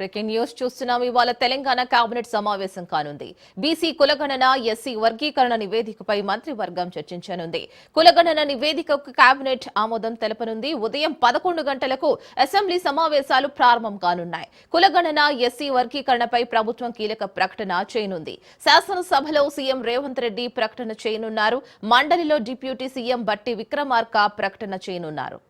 Breaking news చూస్తున్నాం. ఇవాళ Telangana cabinet సమావేశం కానుంది. బీసీ కులగణన ఎస్సీ వర్గీకరణ నివేదికపై మంత్రివర్గం చర్చించనుంది. కులగణన నివేదికకు కేబినెట్ ఆమోదం తెలపనుంది. ఉదయం 11 గంటలకు అసెంబ్లీ సమావేశాలు ప్రారంభం కానున్నాయి. కులగణన ఎస్సీ వర్గీకరణపై ప్రభుత్వం కీలక ప్రకటన చేయనుంది. శాసనసభలో సీఎం రేవంత్ రెడ్డి ప్రకటన చేయనున్నారు. మండలిలో డిప్యూటీ సీఎం బట్టి విక్రమార్క ప్రకటన చేయనున్నారు.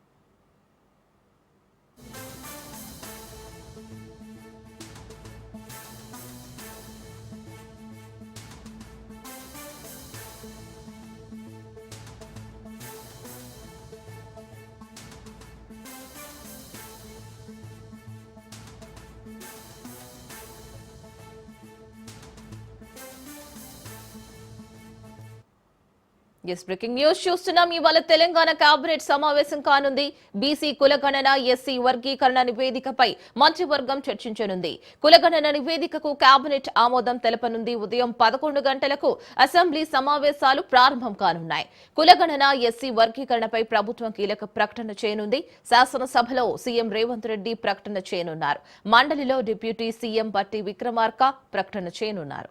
బ్రేకింగ్ న్యూస్ చూస్తున్నాం. ఇవాళ తెలంగాణ కేబినెట్ సమావేశం కానుంది. బీసీ కులగణన ఎస్సీ వర్గీకరణ నివేదికపై మంత్రివర్గం చర్చించనుంది. కులగణన నివేదికకు కేబినెట్ ఆమోదం తెలపనుంది. ఉదయం 11 గంటలకు అసెంబ్లీ సమావేశాలు ప్రారంభం కానున్నాయి. కులగణన ఎస్సీ వర్గీకరణపై ప్రభుత్వం కీలక ప్రకటన చేయనుంది. శాసనసభలో సీఎం రేవంత్ రెడ్డి ప్రకటన చేయనున్నారు. మండలిలో డిప్యూటీ సీఎం బట్టి విక్రమార్క ప్రకటన చేయనున్నారు.